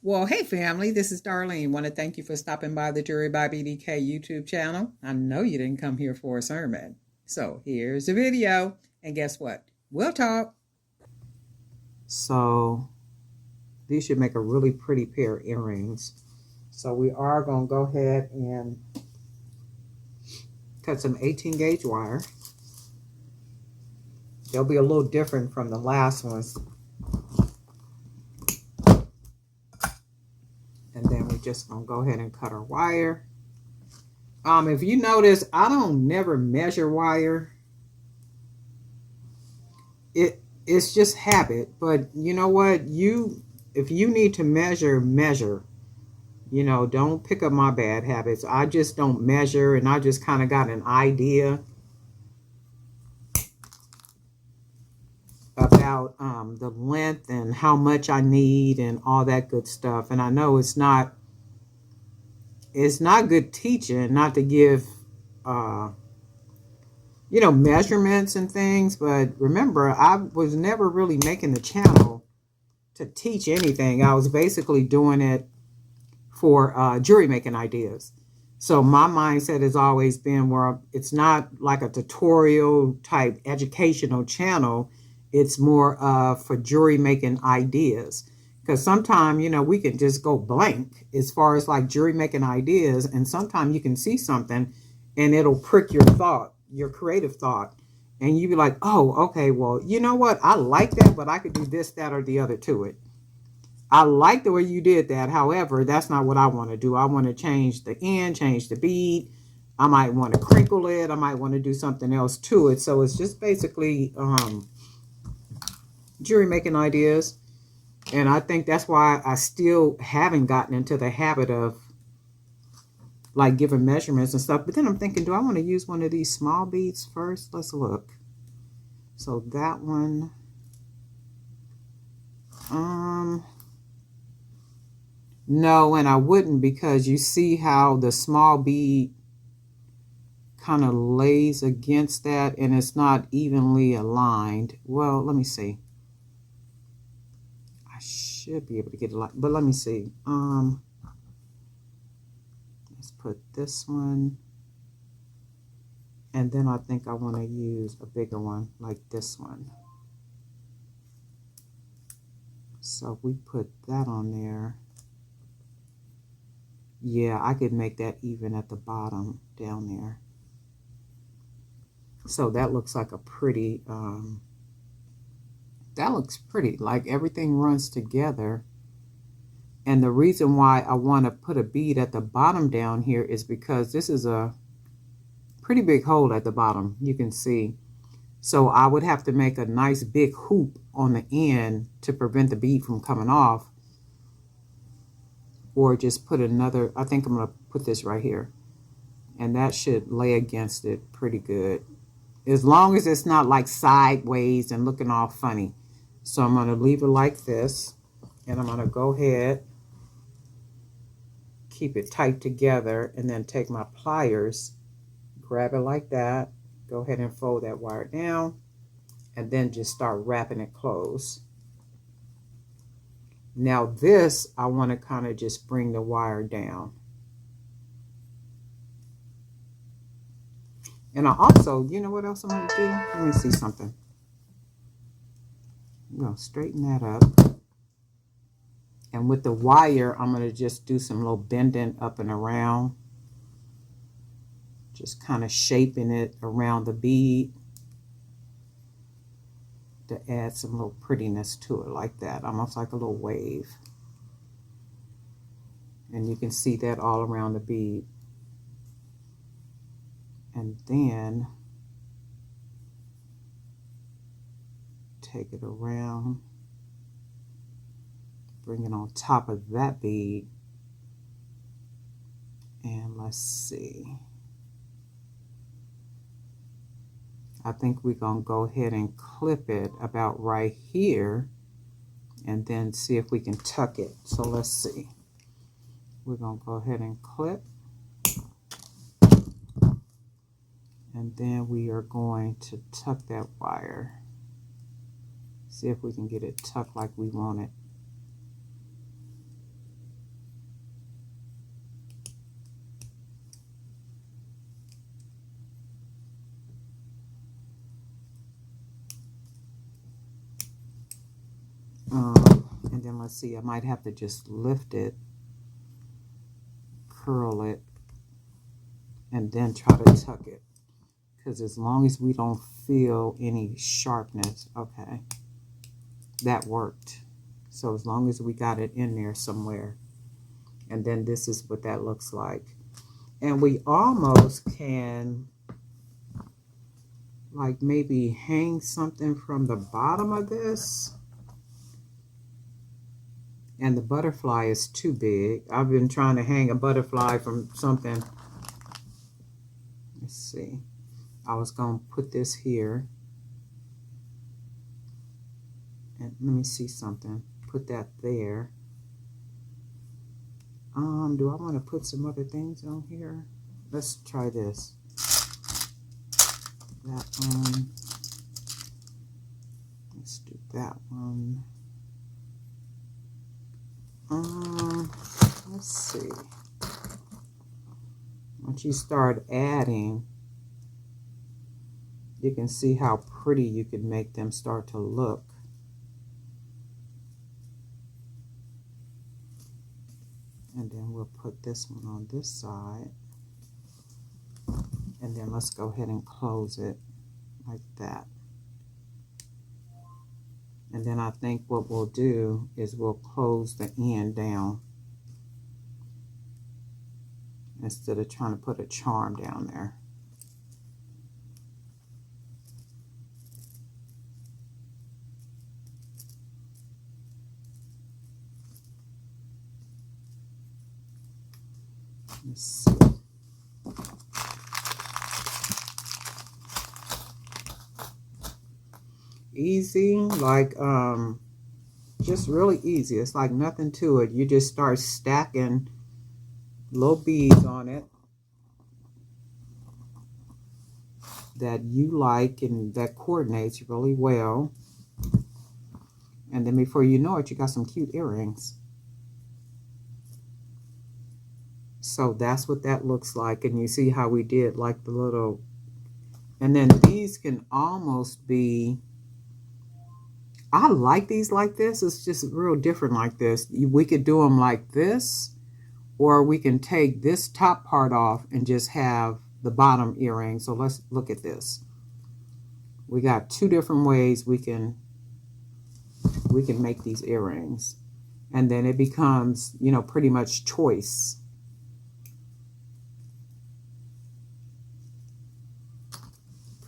Well, hey family, this is Darlene. Want to thank you for stopping by the Jury by BDK YouTube channel. I know you didn't come here for a sermon. So here's the video. And guess what? We'll talk. So these should make a really pretty pair of earrings. So we are going to go ahead and cut some 18 gauge wire. They'll be a little different from the last ones. And then we're just going to go ahead and cut our wire. If you notice, I don't never measure wire. It's just habit. But you know what? If you need to measure. You know, don't pick up my bad habits. I just don't measure, and I just kind of got an idea about the length and how much I need and all that good stuff. And I know it's not good teaching not to give measurements and things, but remember, I was never really making the channel to teach anything. I was basically doing it for jewelry making ideas. So my mindset has always been where it's not like a tutorial type educational channel. It's more for jewelry making ideas. Because sometimes, we can just go blank as far as like jewelry making ideas. And sometimes you can see something and it'll prick your thought, your creative thought. And you be like, oh, okay, well, you know what? I like that, but I could do this, that, or the other to it. I like the way you did that. However, that's not what I want to do. I want to change the end, change the bead. I might want to crinkle it. I might want to do something else to it. So it's just basically jewelry making ideas. And I think that's why I still haven't gotten into the habit of like giving measurements and stuff. But then I'm thinking, do I want to use one of these small beads first? Let's look. So that one. No, and I wouldn't, because you see how the small bead kind of lays against that and it's not evenly aligned. Well, let me see. I should be able to get it, but let me see. Let's put this one. And then I think I want to use a bigger one like this one. So we put that on there. Yeah, I could make that even at the bottom down there. So that looks like a pretty, that looks pretty, like everything runs together. And the reason why I want to put a bead at the bottom down here is because this is a pretty big hole at the bottom, you can see. So I would have to make a nice big hoop on the end to prevent the bead from coming off. Or just put another, I think I'm going to put this right here. And that should lay against it pretty good. As long as it's not like sideways and looking all funny. So I'm going to leave it like this. And I'm going to go ahead, keep it tight together, and then take my pliers, grab it like that. Go ahead and fold that wire down. And then just start wrapping it closed. Now this, I want to kind of just bring the wire down. And I also, you know what else I'm going to do? Let me see something. I'm going to straighten that up. And with the wire, I'm going to just do some little bending up and around. Just kind of shaping it around the bead to add some little prettiness to it like that, almost like a little wave. And you can see that all around the bead. And then take it around, bring it on top of that bead, and let's see. I think we're going to go ahead and clip it about right here and then see if we can tuck it. So let's see. We're going to go ahead and clip. And then we are going to tuck that wire. See if we can get it tucked like we want it. And then let's see, I might have to just lift it, curl it, and then try to tuck it. Because as long as we don't feel any sharpness, okay, that worked. So as long as we got it in there somewhere. And then this is what that looks like. And we almost can like maybe hang something from the bottom of this. And the butterfly is too big. I've been trying to hang a butterfly from something. Let's see. I was going to put this here. And let me see something. Put that there. Do I want to put some other things on here? Let's try this. That one. Let's do that one. Let's see. Once you start adding, you can see how pretty you can make them start to look. And then we'll put this one on this side. And then let's go ahead and close it like that. And then I think what we'll do is we'll close the end down instead of trying to put a charm down there. Let's see. Easy, like just really easy. It's like nothing to it. You just start stacking little beads on it that you like and that coordinates really well. And then before you know it, you got some cute earrings. So that's what that looks like. And you see how we did like the little, and then these can almost be, I like these like this. It's just real different like this. We could do them like this, or we can take this top part off and just have the bottom earring. So let's look at this. We got two different ways we can make these earrings. And then it becomes, you know, pretty much choice.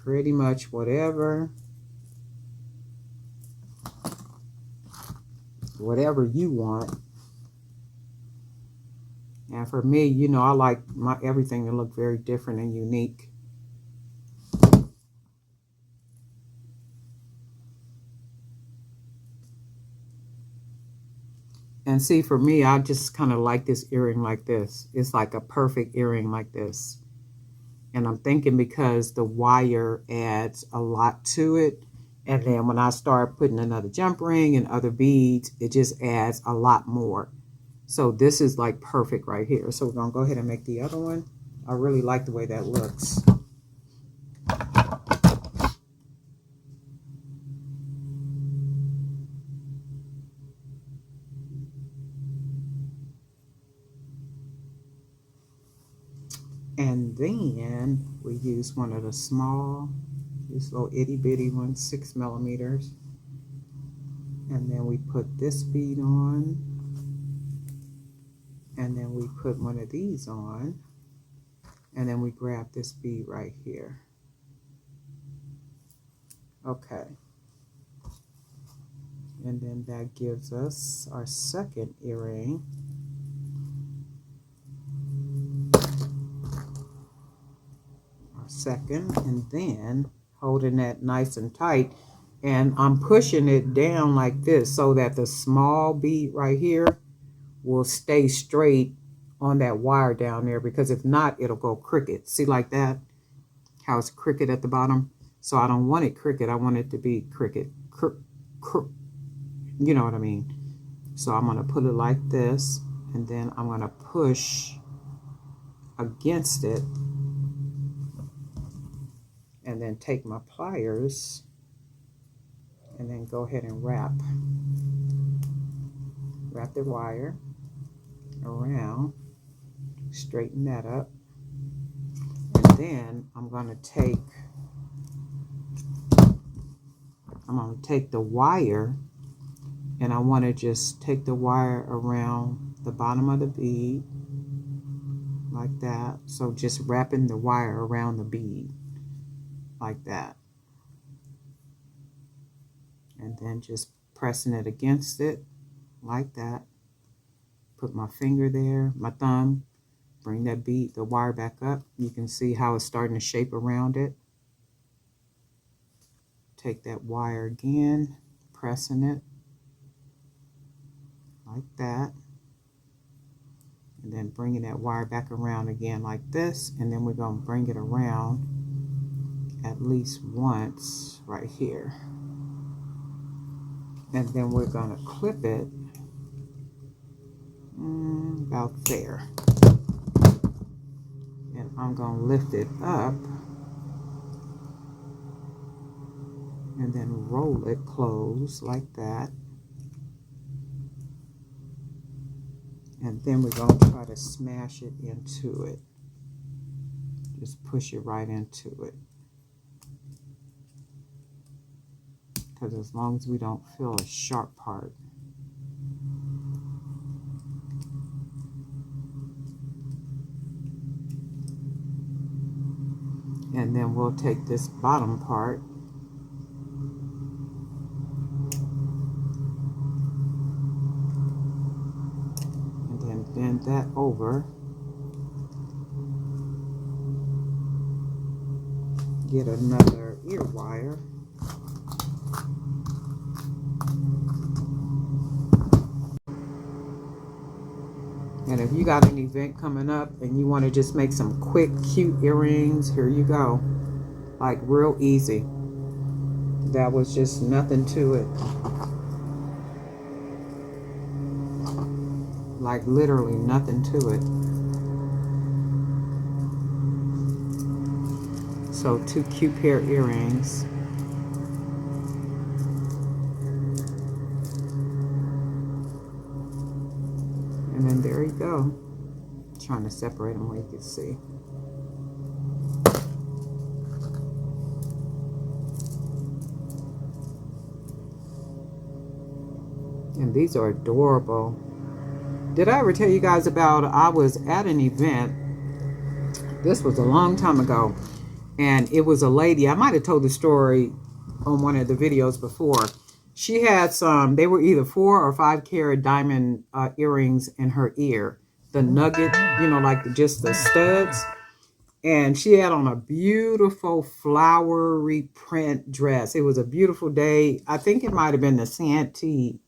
Pretty much whatever you want. And for me, you know, I like my everything to look very different and unique. And see, for me, I just kind of like this earring like this. It's like a perfect earring like this. And I'm thinking because the wire adds a lot to it. And then when I start putting another jump ring and other beads, it just adds a lot more. So this is like perfect right here. So we're going to go ahead and make the other one. I really like the way that looks. And then we use one of the small, this little itty bitty one, 6 millimeters. And then we put this bead on. And then we put one of these on. And then we grab this bead right here. Okay. And then that gives us our second earring. Second, and then holding that nice and tight, and I'm pushing it down like this so that the small bead right here will stay straight on that wire down there, because if not, it'll go crooked. See, like that, how it's crooked at the bottom? So I don't want it crooked. I want it to be crooked. You know what I mean? So I'm going to put it like this, and then I'm going to push against it, and then take my pliers and then go ahead and wrap. wrap the wire around, straighten that up, and then I'm going to take the wire, and I want to just take the wire around the bottom of the bead like that. So just wrapping the wire around the bead like that, and then just pressing it against it like that. Put my finger there, my thumb, bring that bead, the wire back up. You can see how it's starting to shape around it. Take that wire again, pressing it like that, and then bringing that wire back around again like this, and then we're going to bring it around at least once right here, and then we're going to clip it about there, and I'm going to lift it up and then roll it close like that. And then we're going to try to smash it into it. Just push it right into it. Because as long as we don't feel a sharp part. And then we'll take this bottom part and then bend that over. Get another ear wire. And if you got an event coming up and you want to just make some quick, cute earrings, here you go. Like real easy. That was just nothing to it. Like literally nothing to it. So 2 cute pair of earrings. And then there you go. Trying to separate them where you can see. And these are adorable. Did I ever tell you guys about, I was at an event, this was a long time ago, and it was a lady, I might have told the story on one of the videos before. She had some, they were either 4 or 5 carat diamond earrings in her ear. The nugget, you know, like just the studs. And she had on a beautiful flowery print dress. It was a beautiful day. I think it might have been the Santee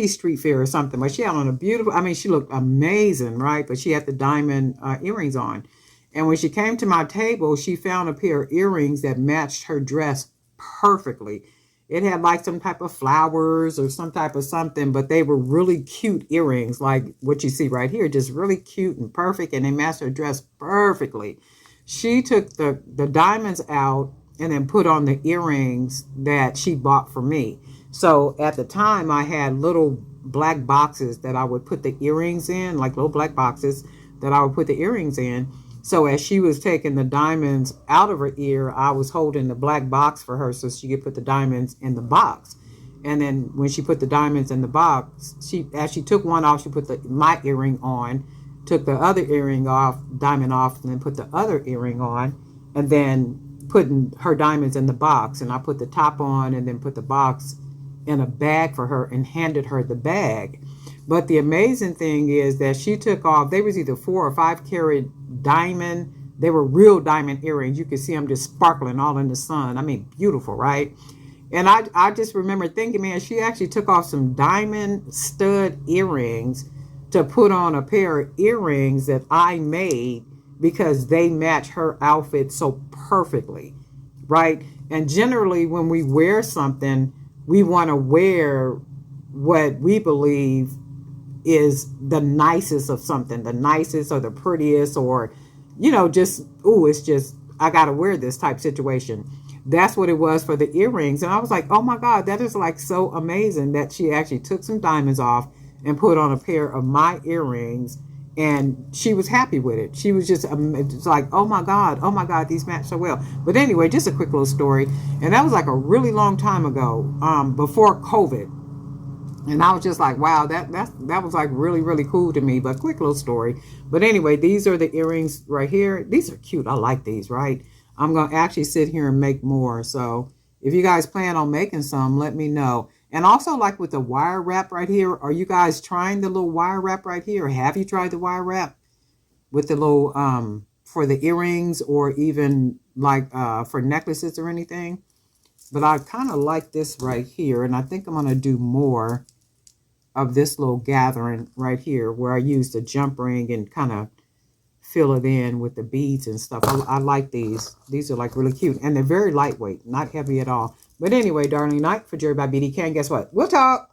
Street Fair or something. But she had on a beautiful, I mean, she looked amazing, right? But she had the diamond earrings on. And when she came to my table, she found a pair of earrings that matched her dress perfectly. It had like some type of flowers or some type of something, but they were really cute earrings, like what you see right here, just really cute and perfect, and they matched her dress perfectly. She took the diamonds out and then put on the earrings that she bought for me. So at the time, I had little black boxes that I would put the earrings in, like little black boxes that I would put the earrings in. So as she was taking the diamonds out of her ear, I was holding the black box for her so she could put the diamonds in the box. And then when she put the diamonds in the box, as she took one off, she put my earring on, took the other earring off, diamond off, and then put the other earring on, and then putting her diamonds in the box. And I put the top on and then put the box in a bag for her and handed her the bag. But the amazing thing is that she took off, they was either 4 or 5 carat diamond. They were real diamond earrings. You could see them just sparkling all in the sun. I mean, beautiful, right? And I just remember thinking, man, she actually took off some diamond stud earrings to put on a pair of earrings that I made because they match her outfit so perfectly, right? And generally when we wear something, we want to wear what we believe is the nicest of something, the nicest or the prettiest, or, you know, just, ooh, it's just, I got to wear this type situation. that's what it was for the earrings. And I was like, oh my God, that is like so amazing that she actually took some diamonds off and put on a pair of my earrings. And she was happy with it. She was just it's like, oh my God, these match so well. But anyway, just a quick little story. And that was like a really long time ago, before COVID. And I was just like, wow, that was like really, really cool to me. But quick little story. But anyway, these are the earrings right here. These are cute. I like these, right? I'm going to actually sit here and make more. So if you guys plan on making some, let me know. And also, like with the wire wrap right here, are you guys trying the little wire wrap right here? Have you tried the wire wrap with the little for the earrings, or even like for necklaces or anything? But I kind of like this right here, and I think I'm going to do more of this little gathering right here, where I use the jump ring and kind of fill it in with the beads and stuff. I like these. These are like really cute, and they're very lightweight, not heavy at all. But anyway, darling, night for Jerry by BDK. And guess what? We'll talk.